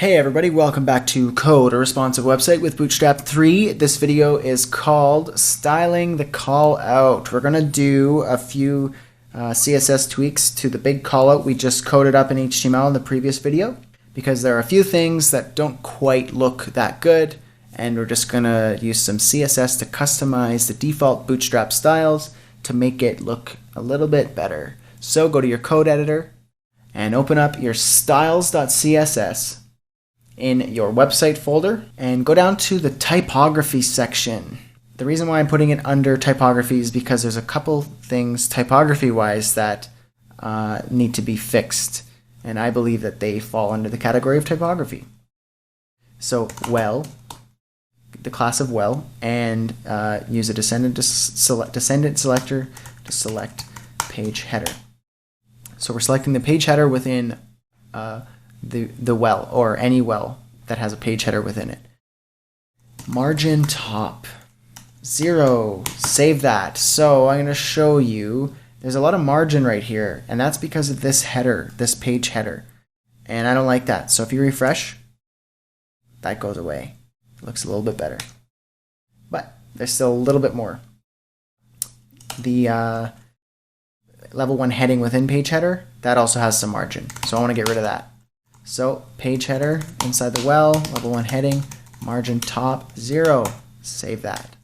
Hey everybody, welcome back to Code, a responsive website with Bootstrap 3. This video is called Styling the Callout. We're going to do a few CSS tweaks to the big callout we just coded up in HTML in the previous video, because there are a few things that don't quite look that good, and we're just going to use some CSS to customize the default Bootstrap styles to make it look a little bit better. So go to your code editor and open up your styles.css in your website folder and go down to the typography section. The reason why I'm putting it under typography is because there's a couple things typography wise that need to be fixed, and I believe that they fall under the category of typography. So well, the class of well, and use a descendant selector to select page header. So we're selecting the page header within the well, or any well that has a page header within it. Margin top 0, save that. So I'm going to show you there's a lot of margin right here, and that's because of this header, this page header, and I don't like that. So if you refresh, that goes away. It looks a little bit better, but there's still a little bit more. The level 1 heading within page header, that also has some margin, so I want to get rid of that. So page header inside the well, level 1 heading, margin top 0, save that.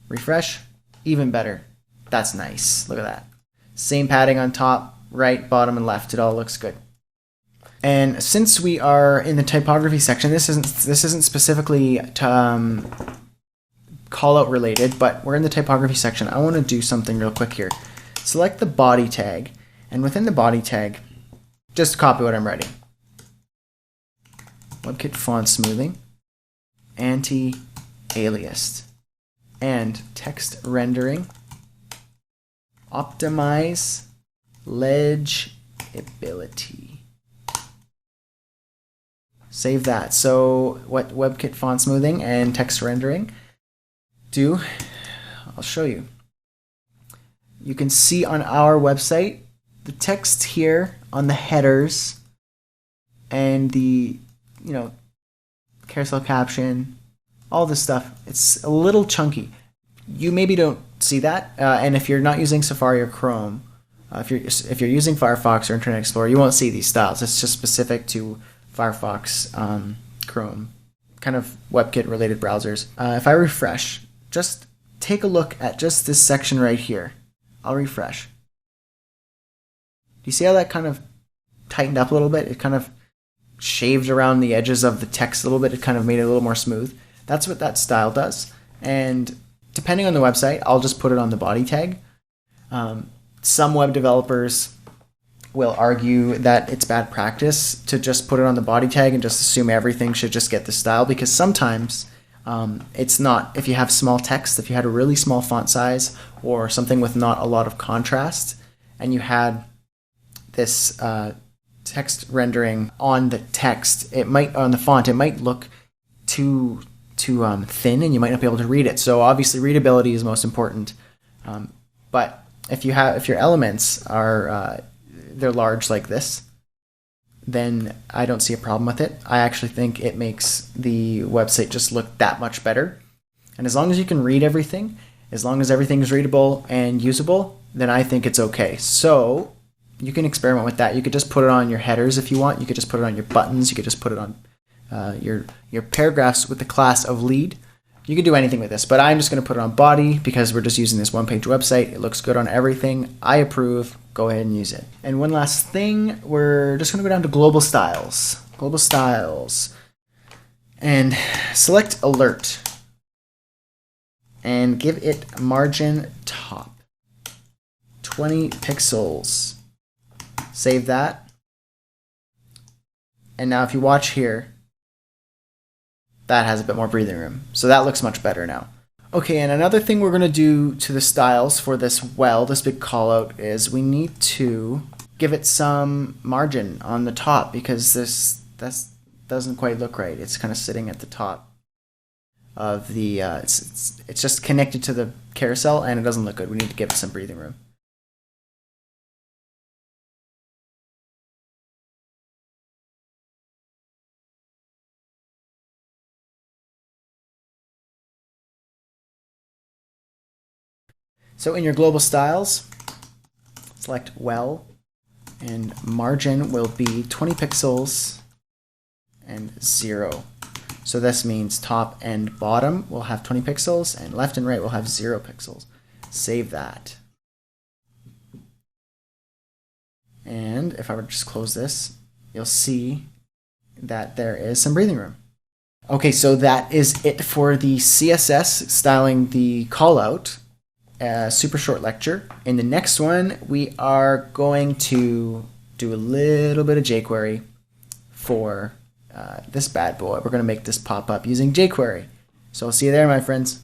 Refresh, even better. That's nice, look at that. Same padding on top, right, bottom, and left, it all looks good. And since we are in the typography section, this isn't specifically callout related, but we're in the typography section. I want to do something real quick here. Select the body tag, and within the body tag, just copy what I'm writing. WebKit font smoothing, anti-aliased, and text rendering, optimize legibility. Save that. So what WebKit font smoothing and text rendering do, I'll show you. You can see on our website the text here on the headers and the carousel caption, all this stuff, it's a little chunky. You maybe don't see that, and if you're not using Safari or Chrome, if you're using Firefox or Internet Explorer, you won't see these styles. It's just specific to Firefox, Chrome, kind of WebKit related browsers. If I refresh, just take a look at just this section right here. I'll refresh. Do you see how that kind of tightened up a little bit? It kind of shaved around the edges of the text a little bit. It kind of made it a little more smooth. That's what that style does. And depending on the website, I'll just put it on the body tag. Some web developers will argue that it's bad practice to just put it on the body tag and just assume everything should just get the style, because sometimes it's not. If you have small text, if you had a really small font size or something with not a lot of contrast, and you had this text rendering on the text, it might, on the font, it might look too thin, and you might not be able to read it. So obviously readability is most important. But if your elements are they're large like this, then I don't see a problem with it. I actually think it makes the website just look that much better. And as long as you can read everything, as long as everything is readable and usable, then I think it's okay. So you can experiment with that. You could just put it on your headers if you want. You could just put it on your buttons. You could just put it on your paragraphs with the class of lead. You could do anything with this, but I'm just going to put it on body because we're just using this one-page website. It looks good on everything. I approve. Go ahead and use it. And one last thing, we're just going to go down to global styles. Global styles. And select alert. And give it margin top 20 pixels. Save that. And now if you watch here, that has a bit more breathing room. So that looks much better now. Okay, and another thing we're going to do to the styles for this this big callout, is we need to give it some margin on the top, because that doesn't quite look right. It's kind of sitting at the top of the, it's just connected to the carousel, and it doesn't look good. We need to give it some breathing room. So in your global styles, select well, and margin will be 20 pixels and 0. So this means top and bottom will have 20 pixels, and left and right will have 0 pixels. Save that. And if I were to just close this, you'll see that there is some breathing room. Okay, so that is it for the CSS styling the callout. Super short lecture. In the next one, we are going to do a little bit of jQuery for this bad boy. We're going to make this pop up using jQuery. So I'll see you there, my friends.